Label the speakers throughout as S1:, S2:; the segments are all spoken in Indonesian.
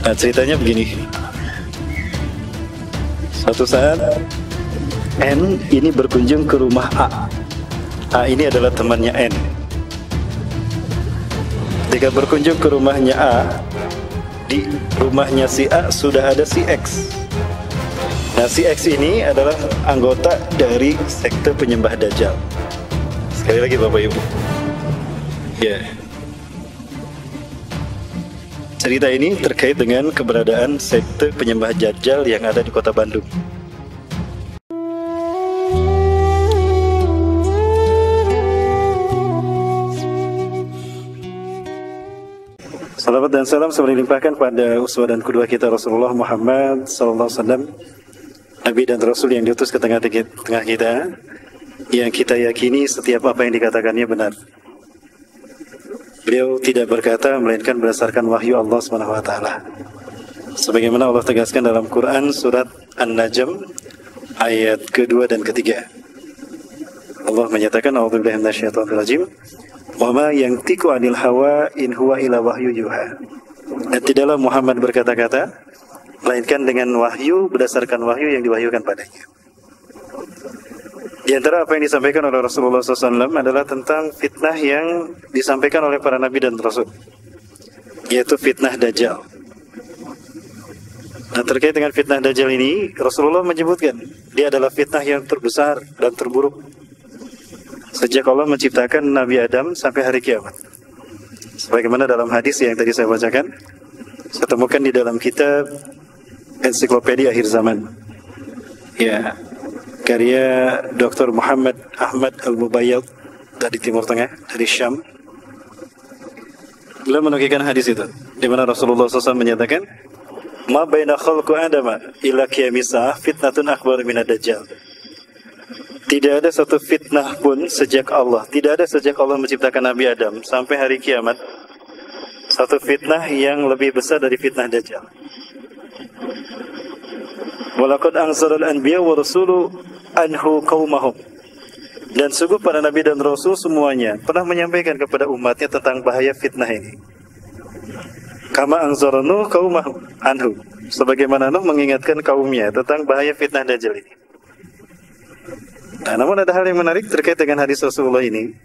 S1: Nah, ceritanya begini. Suatu saat N ini berkunjung ke rumah A. A ini adalah temannya N. Ketika berkunjung ke rumahnya A, di rumahnya si A sudah ada si X. Nah, si X ini adalah anggota dari sekte penyembah Dajjal. Sekali lagi Bapak Ibu. Ya. Cerita ini terkait dengan keberadaan sekte penyembah Dajjal yang ada di kota Bandung. Salawat dan salam selalu dilimpahkan pada uswah dan qudwah kita Rasulullah Muhammad SAW, Nabi dan Rasul yang diutus ke tengah kita, yang kita yakini setiap apa yang dikatakannya benar. Beliau tidak berkata melainkan berdasarkan wahyu Allah SWT. Sebagaimana Allah tegaskan dalam Quran surat An-Najm ayat kedua dan ketiga. Allah menyatakan a'udzubillahi minasyaitonir rajim. Wa ma yantiqu 'anil hawa in huwa illa wahyu yuha. Dan tidaklah Muhammad berkata-kata melainkan dengan wahyu, berdasarkan wahyu yang diwahyukan padanya. Di antara apa yang disampaikan oleh Rasulullah SAW adalah tentang fitnah yang disampaikan oleh para nabi dan rasul, yaitu fitnah Dajjal. Nah, terkait dengan fitnah Dajjal ini, Rasulullah menyebutkan dia adalah fitnah yang terbesar dan terburuk sejak Allah menciptakan Nabi Adam sampai hari kiamat. Sebagaimana dalam hadis yang tadi saya bacakan, saya temukan di dalam kitab Ensiklopedia Akhir Zaman, ya, karya Dr. Muhammad Ahmad Al-Mubayyad dari Timur Tengah, dari Syam. Beliau menukilkan hadis itu, di mana Rasulullah SAW menyatakan, "Ma baina khalqu Adama illa qiyamis-sa'ah fitnatun akbar minad Dajjal." Tidak ada satu fitnah pun sejak Allah menciptakan Nabi Adam sampai hari kiamat, satu fitnah yang lebih besar dari fitnah Dajjal. Walaqad anzarul anbiya wa rasulu anhu qaumahum. Dan sungguh para nabi dan rasul semuanya pernah menyampaikan kepada umatnya tentang bahaya fitnah ini. Kama anzaranu qaumahum anhu. Sebagaimana Nuh mengingatkan kaumnya tentang bahaya fitnah Dajjal ini. Nah, namun ada hal yang menarik terkait dengan hadis Rasulullah ini.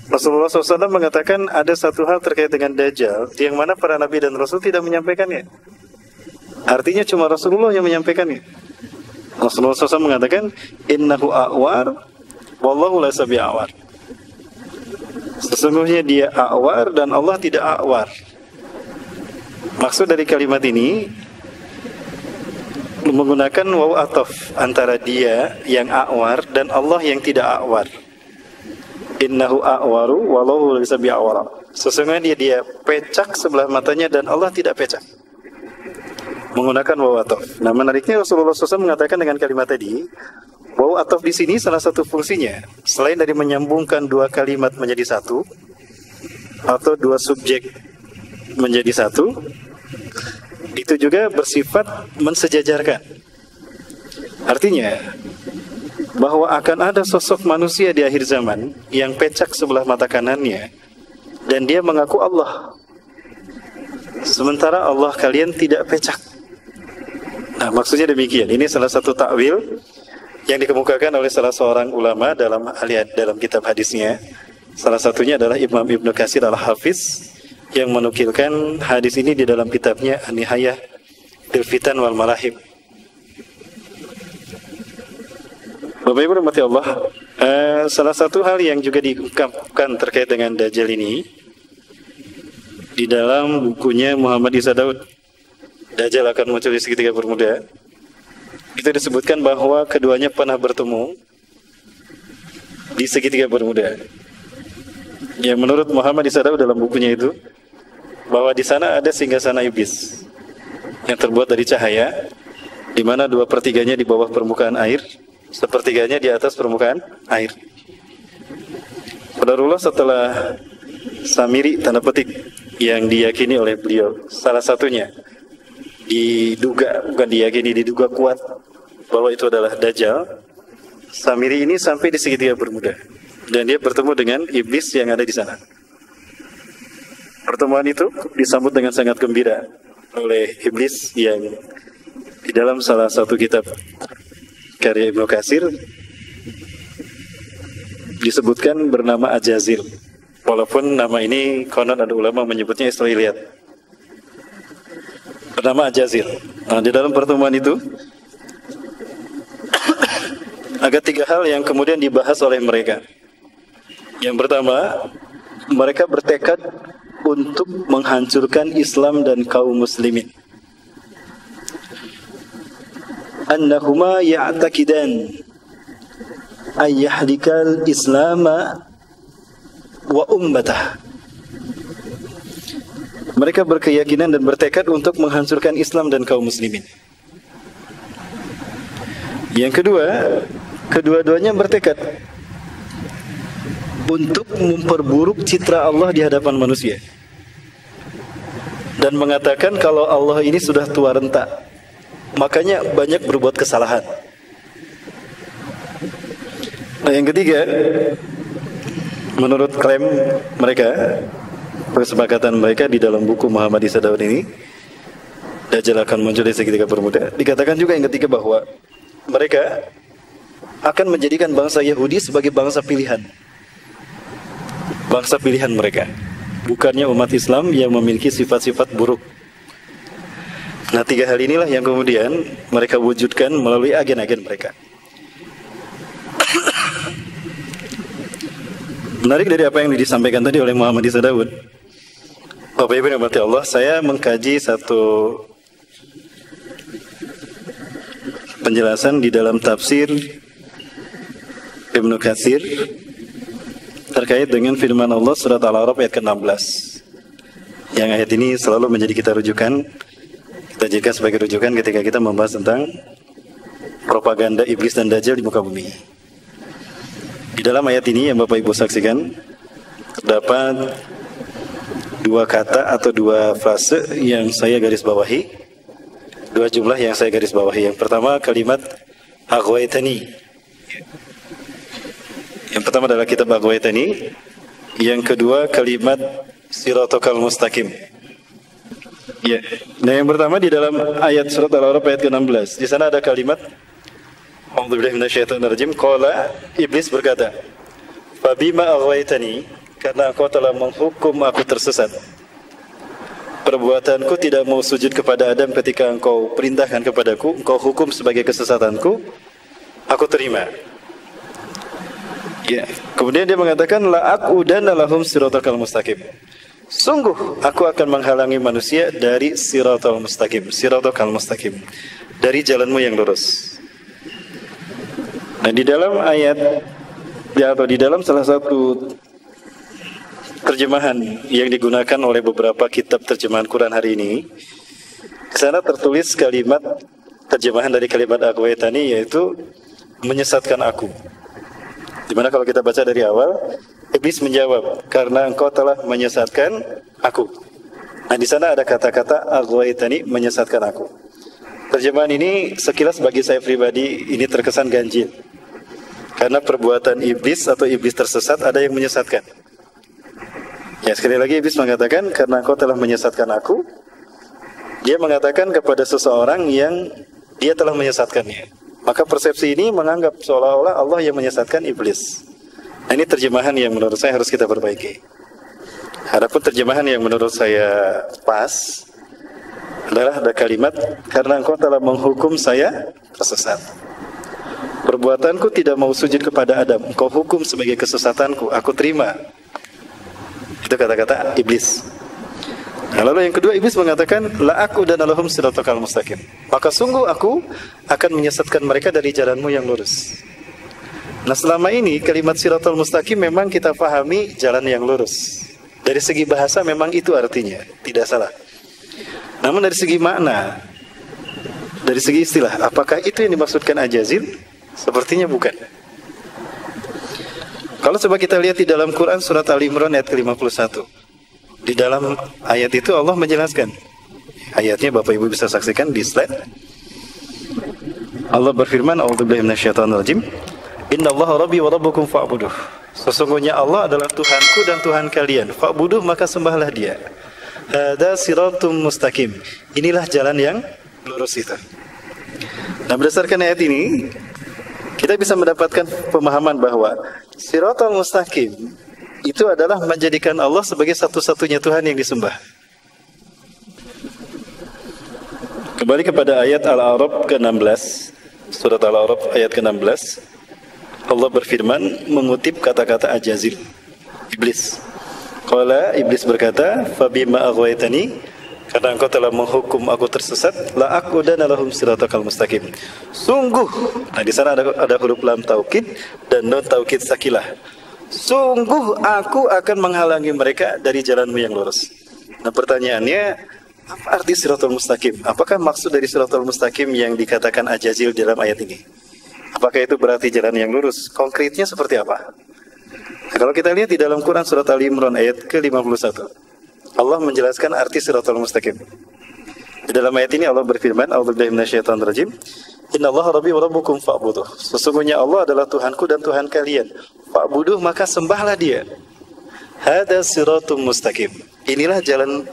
S1: Rasulullah SAW mengatakan ada satu hal terkait dengan Dajjal yang mana para nabi dan rasul tidak menyampaikannya. Artinya cuma Rasulullah yang menyampaikannya. Rasulullah SAW mengatakan, "Innahu a'war, wallahu laysa bi'awar." Sesungguhnya dia a'war dan Allah tidak a'war. Maksud dari kalimat ini menggunakan waw ataf antara dia yang a'war dan Allah yang tidak a'war. Innahu a'waru wallahu laysa bi'awar. Sesungguhnya dia pecak sebelah matanya dan Allah tidak pecak. Menggunakan waw ataf. Nah, menariknya Rasulullah SAW mengatakan dengan kalimat tadi, waw ataf di sini salah satu fungsinya selain dari menyambungkan dua kalimat menjadi satu atau dua subjek menjadi satu, itu juga bersifat mensejajarkan. Artinya bahwa akan ada sosok manusia di akhir zaman yang pecak sebelah mata kanannya dan dia mengaku Allah, sementara Allah kalian tidak pecak. Nah, maksudnya demikian. Ini salah satu takwil yang dikemukakan oleh salah seorang ulama dalam kitab hadisnya. Salah satunya adalah Imam Ibnu Katsir Al-Hafiz yang menukilkan hadis ini di dalam kitabnya An-Nihayah fil Fitan wal Malahib. Bapak Ibu rahmati Allah, salah satu hal yang juga diungkapkan terkait dengan Dajjal ini di dalam bukunya Muhammad Isa Daud, Dajjal akan muncul di segitiga bermuda, itu disebutkan bahwa keduanya pernah bertemu di segitiga bermuda. Ya, menurut Muhammad Isa Daud dalam bukunya itu, bahwa di sana ada singgasana iblis yang terbuat dari cahaya, di mana 2/3-nya di bawah permukaan air, 1/3-nya di atas permukaan air. Qadarullah setelah Samiri, tanda petik, yang diyakini oleh beliau, salah satunya diduga kuat bahwa itu adalah Dajjal. Samiri ini sampai di segitiga bermuda dan dia bertemu dengan iblis yang ada di sana. Pertemuan itu disambut dengan sangat gembira oleh iblis yang di dalam salah satu kitab karya Ibnu Katsir disebutkan bernama Ajazil. Walaupun nama ini konon ada ulama menyebutnya Israiliyat. Bernama Ajazil. Nah, di dalam pertemuan itu ada 3 hal yang kemudian dibahas oleh mereka. Yang pertama, mereka bertekad untuk menghancurkan Islam dan kaum muslimin. Annahuma ya'taqidan ayyahlikal islama wa ummatah. Mereka berkeyakinan dan bertekad untuk menghancurkan Islam dan kaum muslimin. Yang kedua, kedua-duanya bertekad untuk memperburuk citra Allah di hadapan manusia dan mengatakan kalau Allah ini sudah tua renta, makanya banyak berbuat kesalahan. Nah, yang ketiga, menurut klaim mereka, kesepakatan mereka di dalam buku Muhammad Isadaun ini, Dajjal akan muncul di segitiga bermuda. Dikatakan juga yang ketiga bahwa mereka akan menjadikan bangsa Yahudi sebagai bangsa pilihan. Bangsa pilihan mereka, bukannya umat Islam yang memiliki sifat-sifat buruk. Nah, 3 hal inilah yang kemudian mereka wujudkan melalui agen-agen mereka. Menarik dari apa yang disampaikan tadi oleh Muhammad Isa Daud, Bapak Ibu yang dirahmati Allah, saya mengkaji satu penjelasan di dalam tafsir Ibnu Katsir terkait dengan firman Allah surat Al-A'raf ayat ke-16. Yang ayat ini selalu menjadi kita rujukan, kita jadikan sebagai rujukan ketika kita membahas tentang propaganda iblis dan Dajjal di muka bumi. Di dalam ayat ini yang Bapak Ibu saksikan terdapat 2 kata atau 2 frase yang saya garis bawahi, 2 jumlah yang saya garis bawahi. Yang pertama kalimat aghwaytani. Yang pertama adalah kitab aghwaytani. Yang kedua kalimat siratal mustaqim. Ya. Nah, yang pertama di dalam ayat surat Al-A'raf ayat ke-16. Di sana ada kalimat A'udzubillahi minasyaitonirrajim. Qala, iblis berkata, "Fabima aghwaytani, karena engkau telah menghukum aku tersesat. Perbuatanku tidak mau sujud kepada Adam ketika engkau perintahkan kepadaku, engkau hukum sebagai kesesatanku, aku terima." Ya. Kemudian dia mengatakan, "La aqudanna lahum siratal mustaqim." Sungguh aku akan menghalangi manusia dari siratal mustaqim, siratal mustaqim, dari jalanmu yang lurus. Nah, di dalam ayat atau di dalam salah satu terjemahan yang digunakan oleh beberapa kitab terjemahan Quran hari ini, di sana tertulis kalimat terjemahan dari kalimat aghwaytani, yaitu menyesatkan aku. Dimana kalau kita baca dari awal, iblis menjawab, karena engkau telah menyesatkan aku. Nah, di sana ada kata-kata aghwaytani, menyesatkan aku. Terjemahan ini sekilas bagi saya pribadi ini terkesan ganjil. Karena perbuatan iblis atau iblis tersesat ada yang menyesatkan. Ya, sekali lagi iblis mengatakan, karena engkau telah menyesatkan aku. Dia mengatakan kepada seseorang yang dia telah menyesatkannya. Maka persepsi ini menganggap seolah-olah Allah yang menyesatkan iblis. Nah, ini terjemahan yang menurut saya harus kita perbaiki. Adapun terjemahan yang menurut saya pas adalah ada kalimat, karena engkau telah menghukum saya tersesat. Perbuatanku tidak mau sujud kepada Adam, engkau hukum sebagai kesesatanku, aku terima. Itu kata-kata iblis. Nah, lalu yang kedua, iblis mengatakan, la aku dan lahum siratal mustaqim. Maka sungguh aku akan menyesatkan mereka dari jalanmu yang lurus. Nah, selama ini kalimat siratal mustaqim memang kita pahami jalan yang lurus. Dari segi bahasa memang itu artinya, tidak salah. Namun dari segi makna, dari segi istilah, apakah itu yang dimaksudkan Ajazil? Sepertinya bukan. Kalau coba kita lihat di dalam Quran surat Al-Imran ayat ke-51. Di dalam ayat itu Allah menjelaskan. Ayatnya Bapak Ibu bisa saksikan di slide. Allah berfirman, A'udzubillahi minasyaitonirrajim. Innallaha rabbi wa rabbukum fa'buduh. Sesungguhnya Allah adalah Tuhanku dan Tuhan kalian. Fa'buduh, maka sembahlah Dia. Hada siratum mustaqim. Inilah jalan yang lurus itu. Nah, berdasarkan ayat ini kita bisa mendapatkan pemahaman bahwa siratal mustaqim itu adalah menjadikan Allah sebagai satu-satunya Tuhan yang disembah. Kembali kepada ayat Al-A'raf ke-16, surat Al-A'raf ayat ke-16, Allah berfirman mengutip kata-kata Ajazil, iblis. Qala, iblis berkata, "Fabima aghwaytani," karena engkau telah menghukum aku tersesat, la aqudanna lahum siratakal mustaqim. Sungguh, nah di sana ada huruf lam taukid dan nun taukid sakilah. Sungguh aku akan menghalangi mereka dari jalanmu yang lurus. Nah, pertanyaannya, apa arti siratal mustaqim? Apakah maksud dari siratal mustaqim yang dikatakan Ajazil dalam ayat ini? Apakah itu berarti jalan yang lurus? Konkretnya seperti apa? Nah, kalau kita lihat di dalam Quran surat Ali Imran ayat ke-51, Allah menjelaskan arti siratal mustaqim. Di dalam ayat ini Allah berfirman, "A'udzubillahi minasyaitonir rajim. Innallaha rabbi wa rabbukum fa'buduh." Sesungguhnya Allah adalah Tuhanku dan Tuhan kalian. Fa'buduh, maka sembahlah Dia. Hada siratum mustaqim. Inilah jalan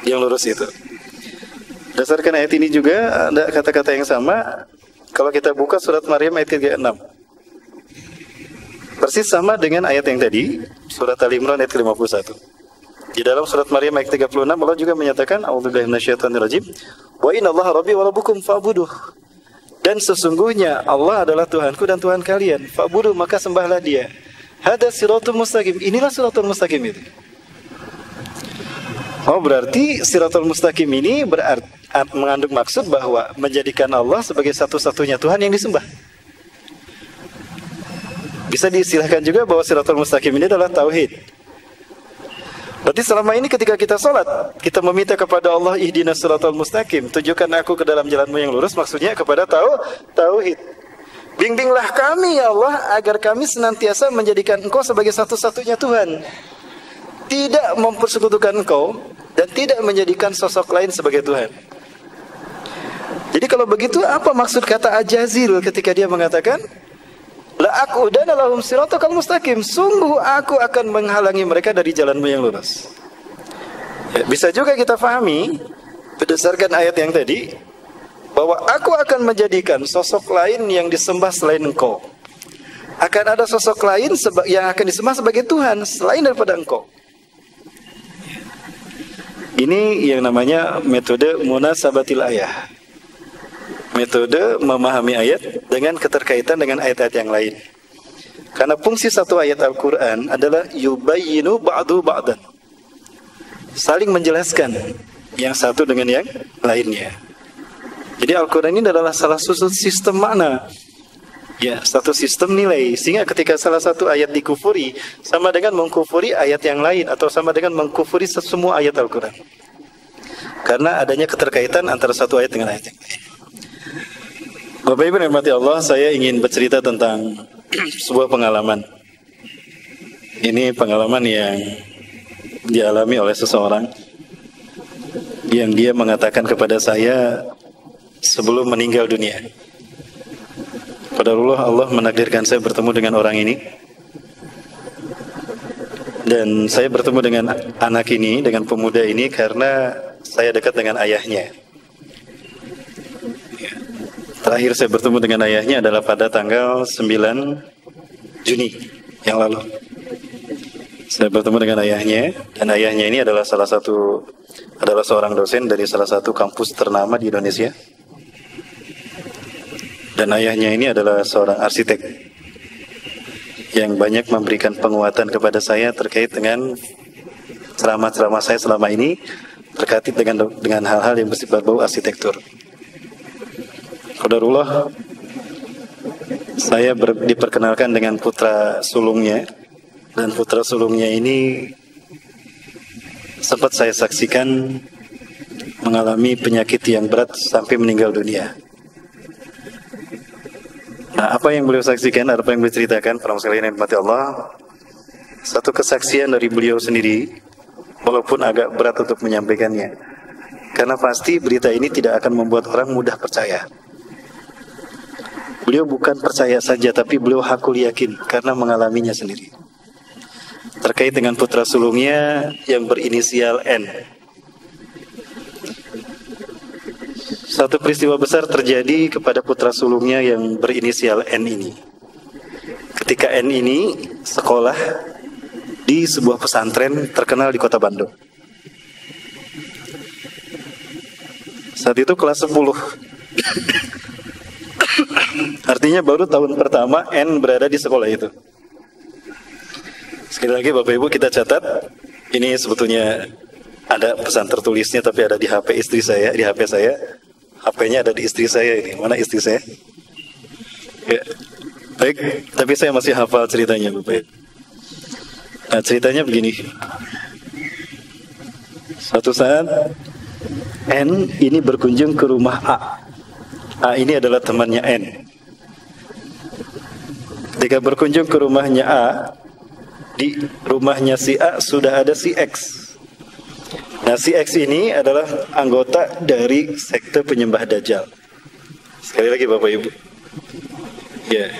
S1: yang lurus itu. Berdasarkan ayat ini juga ada kata-kata yang sama kalau kita buka surat Maryam ayat 36. Persis sama dengan ayat yang tadi, surat Al-Imran ayat ke-51. Di dalam surat Maryam ayat 36 Allah juga menyatakan, "A'udzubillahi minasyaitonir rajim. Wa innallaha rabbi wa rabbukum fa'buduh." Dan sesungguhnya Allah adalah Tuhanku dan Tuhan kalian. Fa'buduh, maka sembahlah Dia. Hada siratul mustaqim. Inilah siratul mustaqim itu. Oh, berarti siratul mustaqim ini mengandung maksud bahwa menjadikan Allah sebagai satu-satunya Tuhan yang disembah. Bisa diistilahkan juga bahwa siratul mustaqim ini adalah tauhid. Berarti selama ini ketika kita sholat, kita meminta kepada Allah, ihdinas siratal mustaqim, tunjukkan aku ke dalam jalanmu yang lurus, maksudnya kepada tauhid. Bimbinglah kami ya Allah, agar kami senantiasa menjadikan Engkau sebagai satu-satunya Tuhan, tidak mempersekutukan Engkau, dan tidak menjadikan sosok lain sebagai Tuhan. Jadi kalau begitu, apa maksud kata Ajazil ketika dia mengatakan, la aqudanna lahum siratakal mustaqim, sungguh aku akan menghalangi mereka dari jalanmu yang lurus. Ya, bisa juga kita pahami berdasarkan ayat yang tadi bahwa aku akan menjadikan sosok lain yang disembah selain Engkau. Akan ada sosok lain yang akan disembah sebagai Tuhan selain daripada Engkau. Ini yang namanya metode munasabatil ayah. Metode memahami ayat dengan keterkaitan dengan ayat-ayat yang lain. Karena fungsi satu ayat Al-Quran adalah yubayyinu ba'du ba'dan, saling menjelaskan yang satu dengan yang lainnya. Jadi Al-Quran ini adalah salah satu sistem makna, ya, satu sistem nilai. Sehingga ketika salah satu ayat dikufuri, sama dengan mengkufuri ayat yang lain, atau sama dengan mengkufuri semua ayat Al-Quran. Karena adanya keterkaitan antara satu ayat dengan ayat yang lain. Bapak Ibu yang dirahmati Allah, saya ingin bercerita tentang sebuah pengalaman. Ini pengalaman yang dialami oleh seseorang yang dia mengatakan kepada saya sebelum meninggal dunia. Qadarullah, Allah menakdirkan saya bertemu dengan orang ini. Dan saya bertemu dengan anak ini, dengan pemuda ini karena saya dekat dengan ayahnya. Terakhir saya bertemu dengan ayahnya adalah pada tanggal 9 Juni yang lalu. Saya bertemu dengan ayahnya, dan ayahnya ini adalah seorang dosen dari salah satu kampus ternama di Indonesia. Dan ayahnya ini adalah seorang arsitek yang banyak memberikan penguatan kepada saya terkait dengan ceramah-ceramah saya selama ini terkait dengan hal-hal yang bersifat bau arsitektur. Qadarullah, saya diperkenalkan dengan putra sulungnya, dan putra sulungnya ini sempat saya saksikan mengalami penyakit yang berat sampai meninggal dunia. Nah, apa yang beliau saksikan, apa yang beliau ceritakan, para sekalian yang dirahmati Allah, satu kesaksian dari beliau sendiri, walaupun agak berat untuk menyampaikannya, karena pasti berita ini tidak akan membuat orang mudah percaya. Beliau bukan percaya saja, tapi beliau hakul yakin karena mengalaminya sendiri. Terkait dengan putra sulungnya yang berinisial N. Satu peristiwa besar terjadi kepada putra sulungnya yang berinisial N ini. Ketika N ini sekolah di sebuah pesantren terkenal di kota Bandung. Saat itu kelas 10. Artinya baru tahun pertama N berada di sekolah itu. Sekali lagi Bapak Ibu kita catat, ini sebetulnya ada pesan tertulisnya tapi ada di HP istri saya, di HP saya. HP-nya ada di istri saya ini. Mana istri saya? Ya. Baik, tapi saya masih hafal ceritanya Bapak Ibu. Nah, ceritanya begini. Suatu saat N ini berkunjung ke rumah A. A ini adalah temannya N. Ketika berkunjung ke rumahnya A, di rumahnya si A sudah ada si X. Nah, si X ini adalah anggota dari sekte penyembah Dajjal. Sekali lagi Bapak Ibu. Ya.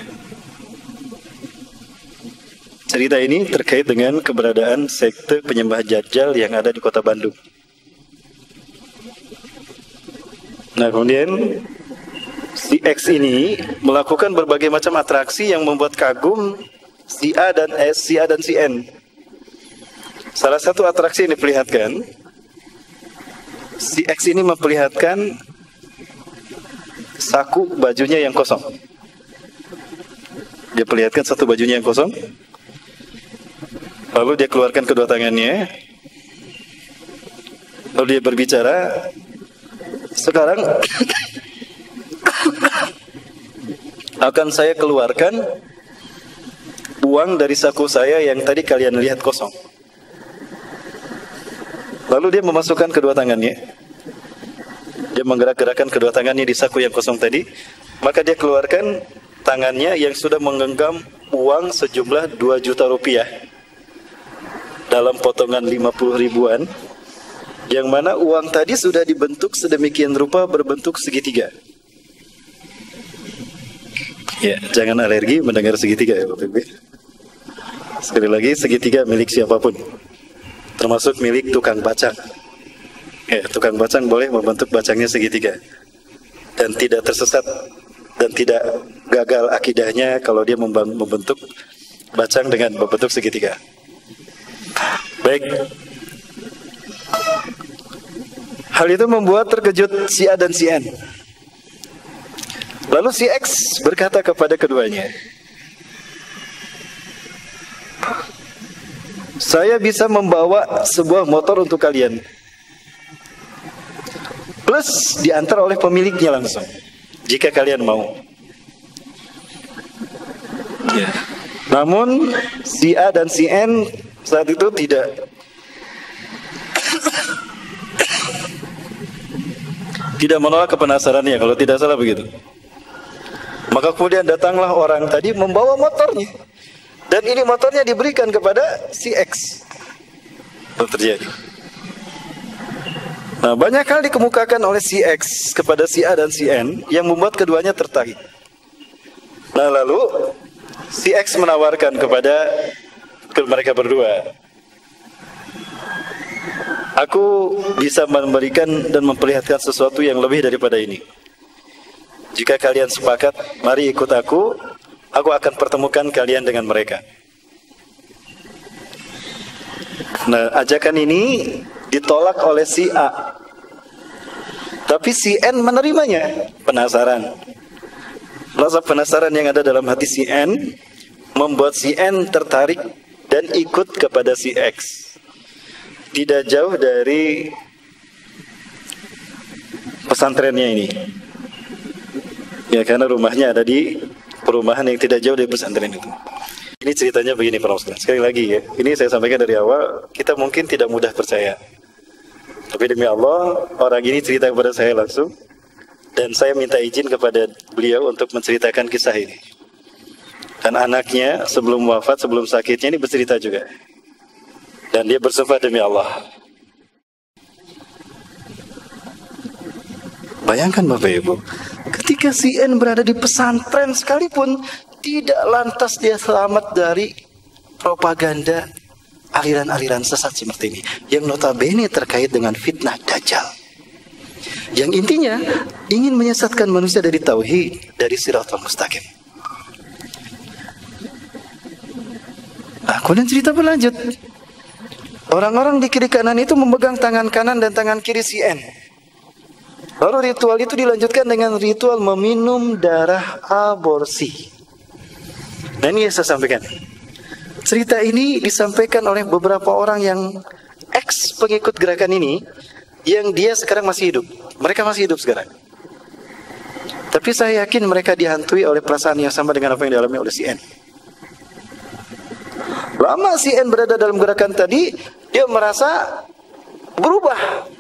S1: Cerita ini terkait dengan keberadaan sekte penyembah Dajjal yang ada di kota Bandung. Nah, kemudian si X ini melakukan berbagai macam atraksi yang membuat kagum si A dan si N. Salah satu atraksi yang diperlihatkan, si X ini memperlihatkan saku bajunya yang kosong. Dia perlihatkan satu bajunya yang kosong. Lalu dia keluarkan kedua tangannya. Lalu dia berbicara, sekarang akan saya keluarkan uang dari saku saya yang tadi kalian lihat kosong. Lalu dia memasukkan kedua tangannya. Dia menggerak-gerakkan kedua tangannya di saku yang kosong tadi. Maka dia keluarkan tangannya yang sudah menggenggam uang sejumlah 2 juta rupiah dalam potongan 50 ribuan, yang mana uang tadi sudah dibentuk sedemikian rupa berbentuk segitiga. Ya, jangan alergi mendengar segitiga ya Bapak Ibu. Sekali lagi, segitiga milik siapapun, termasuk milik tukang bacang. Ya, tukang bacang boleh membentuk bacangnya segitiga dan tidak tersesat dan tidak gagal akidahnya kalau dia membentuk bacang dengan membentuk segitiga. Baik. Hal itu membuat terkejut si A dan si N. Lalu si X berkata kepada keduanya, saya bisa membawa sebuah motor untuk kalian, plus diantar oleh pemiliknya langsung, jika kalian mau. Ya. Namun si A dan si N saat itu tidak menolak kepenasarannya, kalau tidak salah begitu. Maka kemudian datanglah orang tadi membawa motornya, dan ini motornya diberikan kepada si X. Itu terjadi. Nah, banyak hal dikemukakan oleh si X kepada si A dan si N yang membuat keduanya tertarik. Nah, lalu si X menawarkan kepada mereka berdua, aku bisa memberikan dan memperlihatkan sesuatu yang lebih daripada ini. Jika kalian sepakat, mari ikut aku akan pertemukan kalian dengan mereka. Nah, ajakan ini ditolak oleh si A, tapi si N menerimanya. Penasaran. Rasa penasaran yang ada dalam hati si N membuat si N tertarik dan ikut kepada si X. Tidak jauh dari pesantrennya ini. Ya, karena rumahnya ada di perumahan yang tidak jauh dari pesantren itu. Ini ceritanya begini para ustaz. Sekali lagi ya, ini saya sampaikan dari awal, kita mungkin tidak mudah percaya. Tapi demi Allah, orang ini cerita kepada saya langsung, dan saya minta izin kepada beliau untuk menceritakan kisah ini. Dan anaknya sebelum wafat, sebelum sakitnya ini bercerita juga. Dan dia bersumpah demi Allah. Bayangkan Bapak Ibu, ketika si N berada di pesantren sekalipun, tidak lantas dia selamat dari propaganda aliran-aliran sesat seperti ini, yang notabene terkait dengan fitnah Dajjal, yang intinya ingin menyesatkan manusia dari tauhid, dari siratal mustaqim. Nah, kemudian cerita berlanjut. Orang-orang di kiri kanan itu memegang tangan kanan dan tangan kiri si N. Lalu ritual itu dilanjutkan dengan ritual meminum darah aborsi. Dan ini yang saya sampaikan. Cerita ini disampaikan oleh beberapa orang yang ex pengikut gerakan ini, yang dia sekarang masih hidup. Mereka masih hidup sekarang. Tapi saya yakin mereka dihantui oleh perasaan yang sama dengan apa yang dialami oleh si N. Lama si N berada dalam gerakan tadi, dia merasa berubah.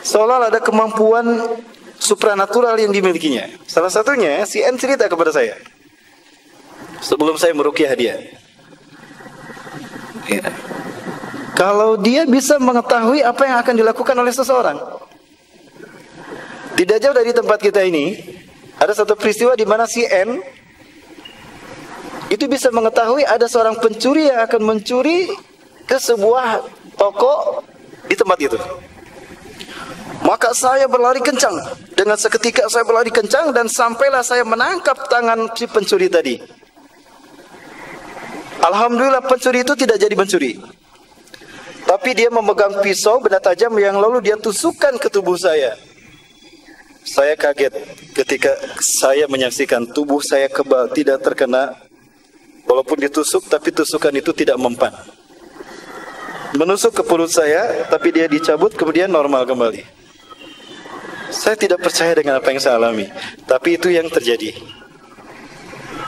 S1: Seolah ada kemampuan supranatural yang dimilikinya. Salah satunya, si N cerita kepada saya. Sebelum saya meruqyah dia. Ya. Kalau dia bisa mengetahui apa yang akan dilakukan oleh seseorang. Tidak jauh dari tempat kita ini, ada satu peristiwa di mana si N itu bisa mengetahui ada seorang pencuri yang akan mencuri ke sebuah toko di tempat itu. Maka saya berlari kencang. Dengan seketika saya berlari kencang dan sampailah saya menangkap tangan si pencuri tadi. Alhamdulillah pencuri itu tidak jadi mencuri. Tapi dia memegang pisau benda tajam yang lalu dia tusukkan ke tubuh saya. Saya kaget ketika saya menyaksikan tubuh saya kebal, tidak terkena. Walaupun ditusuk, tapi tusukan itu tidak mempan. Menusuk ke perut saya, tapi dia dicabut, kemudian normal kembali. Saya tidak percaya dengan apa yang saya alami, tapi itu yang terjadi.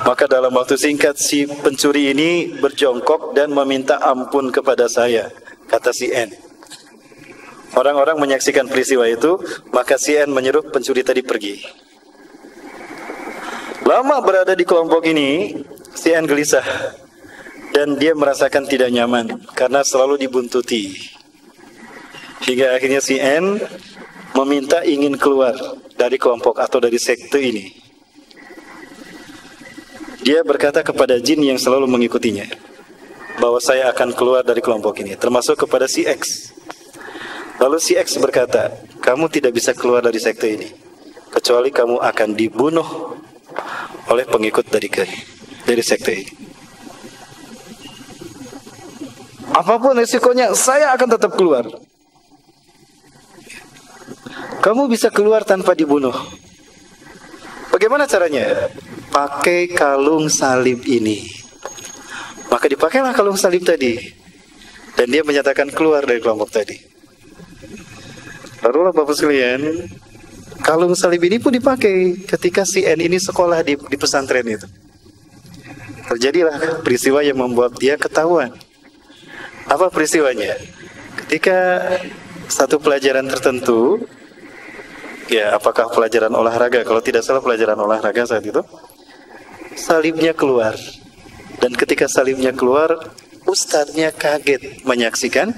S1: Maka dalam waktu singkat si pencuri ini berjongkok dan meminta ampun kepada saya, kata si N. Orang-orang menyaksikan peristiwa itu, maka si N menyuruh pencuri tadi pergi. Lama berada di kelompok ini, si N gelisah dan dia merasakan tidak nyaman karena selalu dibuntuti. Hingga akhirnya si N meminta ingin keluar dari kelompok atau dari sekte ini. Dia berkata kepada jin yang selalu mengikutinya bahwa saya akan keluar dari kelompok ini, termasuk kepada si X. Lalu si X berkata, kamu tidak bisa keluar dari sekte ini kecuali kamu akan dibunuh oleh pengikut dari sekte ini. Apapun resikonya, saya akan tetap keluar. Kamu bisa keluar tanpa dibunuh. Bagaimana caranya? Pakai kalung salib ini. Maka dipakailah kalung salib tadi. Dan dia menyatakan keluar dari kelompok tadi. Lalu Bapak sekalian, kalung salib ini pun dipakai ketika si N ini sekolah di pesantren itu. Terjadilah peristiwa yang membuat dia ketahuan. Apa peristiwanya? Ketika satu pelajaran tertentu, ya apakah pelajaran olahraga, kalau tidak salah pelajaran olahraga saat itu, salibnya keluar. Dan ketika salibnya keluar, ustadznya kaget menyaksikan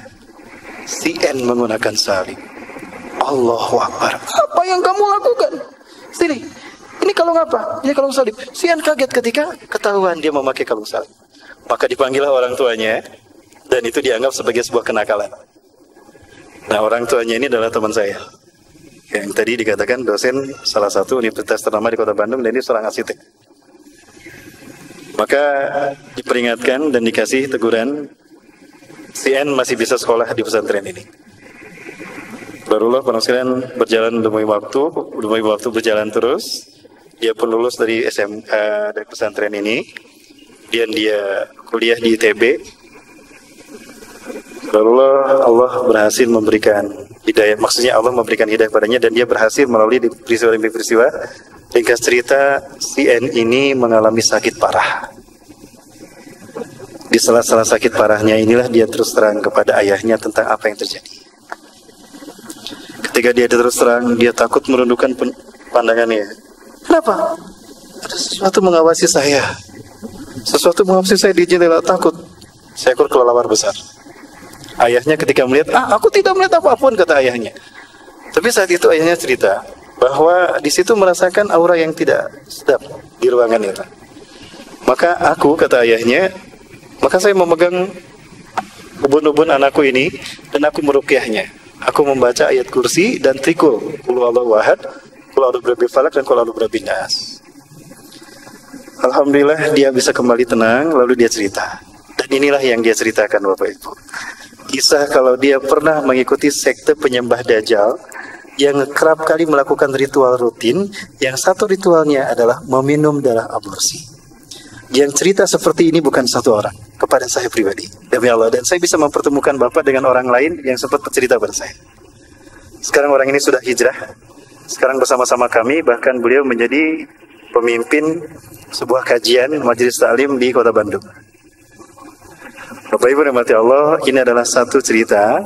S1: si N menggunakan salib. Allahu Akbar. Apa yang kamu lakukan? Sini. Ini kalung apa? Ini kalung salib. Si N kaget ketika ketahuan dia memakai kalung salib. Maka dipanggillah orang tuanya, dan itu dianggap sebagai sebuah kenakalan. Nah, orang tuanya ini adalah teman saya, yang tadi dikatakan dosen salah satu universitas ternama di Kota Bandung, dan ini seorang arsitek. Maka diperingatkan dan dikasih teguran, si N masih bisa sekolah di pesantren ini. Barulah para sekalian berjalan demi waktu berjalan terus. Dia pun lulus dari SMA, dari pesantren ini. Dan dia kuliah di ITB. Barulah Allah berhasil memberikan hidayah, maksudnya Allah memberikan hidayah padanya, dan dia berhasil melalui peristiwa-peristiwa. Ringkas cerita, si N ini mengalami sakit parah. Di sela-sela sakit parahnya inilah dia terus terang kepada ayahnya tentang apa yang terjadi. Ketika dia terus terang, dia takut merundukkan pandangannya. Kenapa? Ada sesuatu mengawasi saya. Sesuatu mengawasi saya di jendela, takut. Seekor kelelawar besar. Ayahnya ketika melihat, aku tidak melihat apapun, kata ayahnya. Tapi saat itu ayahnya cerita bahwa di situ merasakan aura yang tidak sedap di ruangan itu. Maka aku, kata ayahnya, maka saya memegang ubun-ubun anakku ini dan aku meruqyahnya. Aku membaca ayat kursi dan trikul. Qul huwallahu ahad, qul a'udzu birabbil falaq, dan qul a'udzu birabbin nas. Alhamdulillah dia bisa kembali tenang, lalu dia cerita. Dan inilah yang dia ceritakan Bapak Ibu. Kisah kalau dia pernah mengikuti sekte penyembah Dajjal yang kerap kali melakukan ritual rutin, yang satu ritualnya adalah meminum darah aborsi. Yang cerita seperti ini bukan satu orang, kepada saya pribadi, demi Allah. Dan saya bisa mempertemukan Bapak dengan orang lain yang sempat bercerita pada saya. Sekarang orang ini sudah hijrah, sekarang bersama-sama kami, bahkan beliau menjadi pemimpin sebuah kajian majelis taklim di Kota Bandung. Bapak Ibu rahmati Allah, ini adalah satu cerita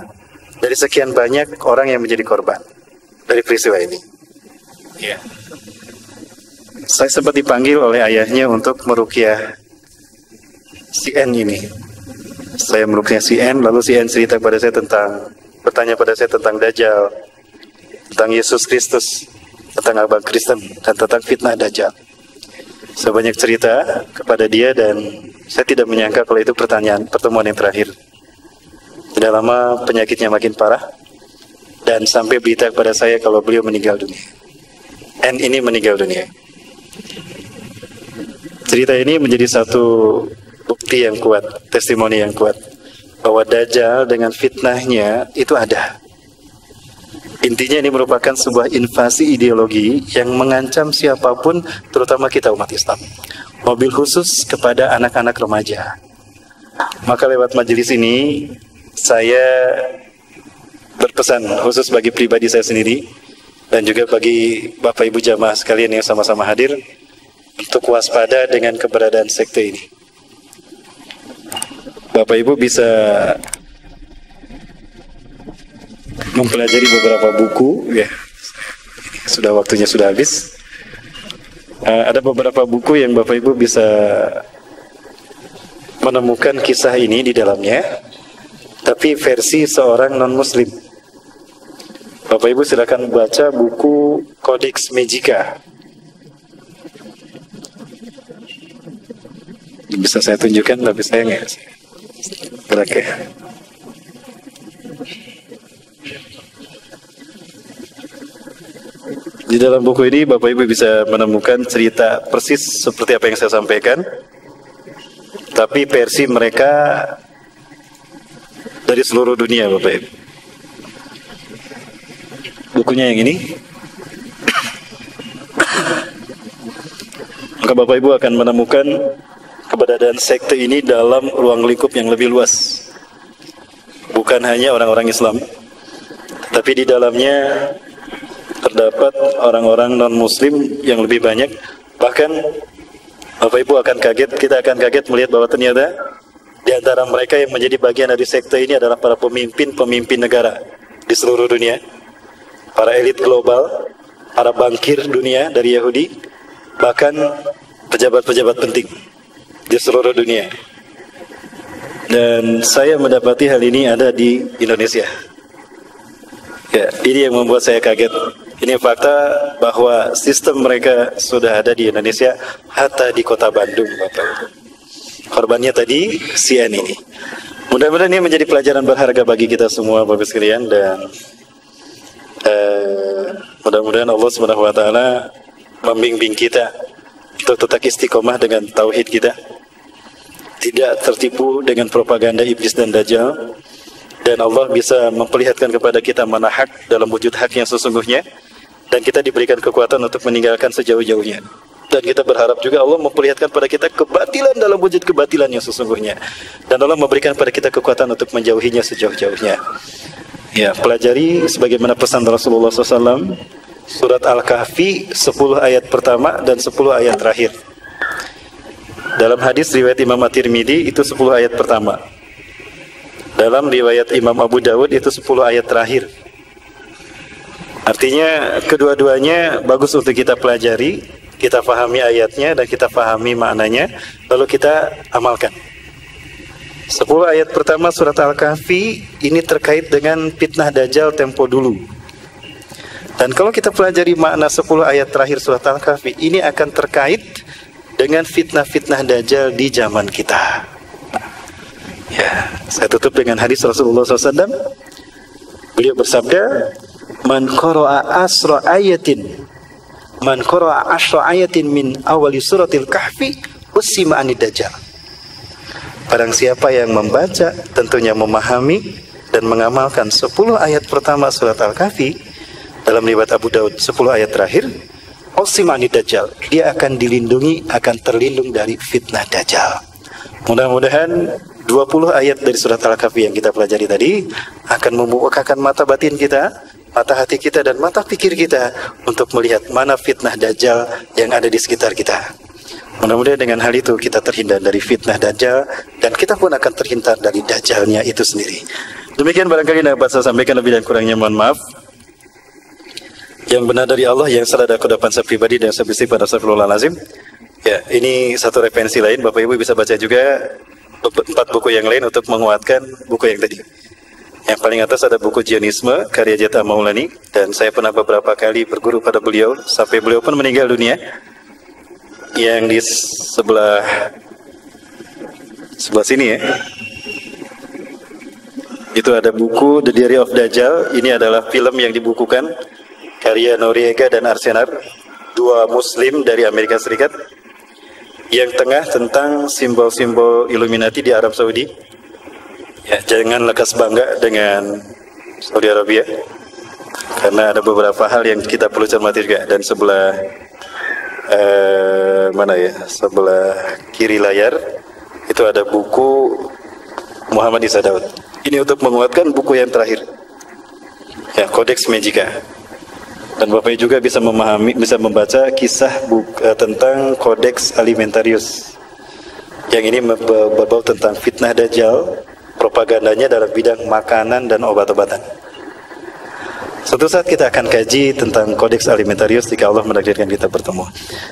S1: dari sekian banyak orang yang menjadi korban dari peristiwa ini. Ya. Saya sempat dipanggil oleh ayahnya untuk meruqyah si N ini. Saya meruqyah si N, lalu si N cerita pada saya bertanya pada saya tentang Dajjal, tentang Yesus Kristus, tentang abang Kristen, dan tentang fitnah Dajjal. Saya banyak cerita kepada dia dan saya tidak menyangka kalau itu pertemuan yang terakhir. Tidak lama penyakitnya makin parah dan sampai berita kepada saya kalau beliau meninggal dunia. N ini meninggal dunia. Cerita ini menjadi satu bukti yang kuat, testimoni yang kuat bahwa Dajjal dengan fitnahnya itu ada. Intinya ini merupakan sebuah invasi ideologi yang mengancam siapapun, terutama kita umat Islam. Mobil khusus kepada anak-anak remaja. Maka lewat majelis ini saya berpesan khusus bagi pribadi saya sendiri dan juga bagi Bapak Ibu jamaah sekalian yang sama-sama hadir untuk waspada dengan keberadaan sekte ini. Bapak Ibu bisa mempelajari beberapa buku, ya. Sudah waktunya sudah habis. Ada beberapa buku yang Bapak Ibu bisa menemukan kisah ini di dalamnya, tapi versi seorang non-Muslim. Bapak Ibu silakan baca buku Codex Magica. Bisa saya tunjukkan, tapi saya nggak gerak ya. Di dalam buku ini Bapak Ibu bisa menemukan cerita persis seperti apa yang saya sampaikan, tapi versi mereka dari seluruh dunia Bapak Ibu. Bukunya yang ini. Maka Bapak Ibu akan menemukan keberadaan sekte ini dalam ruang lingkup yang lebih luas. Bukan hanya orang-orang Islam, tapi di dalamnya terdapat orang-orang non-Muslim yang lebih banyak. Bahkan Bapak Ibu akan kaget, kita akan kaget melihat bahwa ternyata di antara mereka yang menjadi bagian dari sekte ini adalah para pemimpin negara di seluruh dunia, para elit global, para bankir dunia dari Yahudi, bahkan pejabat-pejabat penting di seluruh dunia. Dan saya mendapati hal ini ada di Indonesia. Ya, ini yang membuat saya kaget. Ini fakta bahwa sistem mereka sudah ada di Indonesia, hatta di Kota Bandung, Bapak. Korbannya tadi CN ini. Mudah-mudahan ini menjadi pelajaran berharga bagi kita semua, Bapak sekalian, dan mudah-mudahan Allah Subhanahu wa taala membimbing kita untuk tetap istiqomah dengan tauhid kita, tidak tertipu dengan propaganda iblis dan dajjal, dan Allah bisa memperlihatkan kepada kita mana hak dalam wujud hak yang sesungguhnya, dan kita diberikan kekuatan untuk meninggalkan sejauh-jauhnya. Dan kita berharap juga Allah memperlihatkan pada kita kebatilan dalam wujud kebatilan yang sesungguhnya, dan Allah memberikan pada kita kekuatan untuk menjauhinya sejauh-jauhnya. Ya, pelajari sebagaimana pesan Rasulullah SAW, surat Al-Kahfi 10 ayat pertama dan 10 ayat terakhir. Dalam hadis riwayat Imam At-Tirmidzi itu 10 ayat pertama. Dalam riwayat Imam Abu Dawud itu 10 ayat terakhir. Artinya kedua-duanya bagus untuk kita pelajari, kita pahami ayatnya dan kita pahami maknanya, lalu kita amalkan. 10 ayat pertama surat Al-Kahfi ini terkait dengan fitnah Dajjal tempo dulu. Dan kalau kita pelajari makna 10 ayat terakhir surat Al-Kahfi, ini akan terkait dengan fitnah-fitnah Dajjal di zaman kita. Ya, saya tutup dengan hadis Rasulullah SAW. Beliau bersabda, Man qara'a asra ayatin min awali suratil kahfi usima anid dajjal. Barang siapa yang membaca, tentunya memahami dan mengamalkan 10 ayat pertama surat Al-Kahfi dalam riwayat Abu Daud, 10 ayat terakhir, usima anid dajjal, dia akan dilindungi, akan terlindung dari fitnah dajjal. Mudah-mudahan 20 ayat dari surat Al-Kahfi yang kita pelajari tadi akan membukakan mata batin kita, mata hati kita, dan mata pikir kita untuk melihat mana fitnah dajjal yang ada di sekitar kita. Mudah-mudahan dengan hal itu kita terhindar dari fitnah dajjal, dan kita pun akan terhindar dari dajjalnya itu sendiri. Demikian barangkali yang dapat saya sampaikan, lebih dan kurangnya mohon maaf. Yang benar dari Allah, yang salah dari kudapan saya pribadi dan saya beristighfar astagfirullahalazim. Ya, ini satu referensi lain, Bapak Ibu bisa baca juga 4 buku yang lain untuk menguatkan buku yang tadi. Yang paling atas ada buku Jionisme karya Jeta Maulani, dan saya pernah beberapa kali berguru pada beliau sampai beliau pun meninggal dunia. Yang di sebelah sini ya, itu ada buku The Diary of Dajjal. Ini adalah film yang dibukukan karya Noriega dan Arsenar, 2 muslim dari Amerika Serikat. Yang tengah tentang simbol-simbol Illuminati di Arab Saudi. Ya, jangan lekas bangga dengan Saudi Arabia, karena ada beberapa hal yang kita perlu cermati juga. Dan sebelah sebelah kiri layar itu ada buku Muhammad Isa Daud. Ini untuk menguatkan buku yang terakhir, ya, Codex Magica. Dan Bapak juga bisa memahami, bisa membaca kisah tentang Codex Alimentarius. Yang ini berbau tentang fitnah dajjal, propagandanya dalam bidang makanan dan obat-obatan. Suatu saat kita akan kaji tentang Codex Alimentarius jika Allah menakdirkan kita bertemu.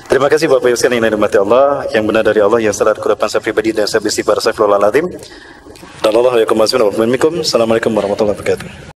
S1: Terima kasih Bapak Ibu sekalian yang dirahmati Allah, yang benar dari Allah, yang salah kudapan saya pribadi dan saya beristighfar astagfirullahaladzim. Dan Allah yakum. Assalamualaikum warahmatullahi wabarakatuh.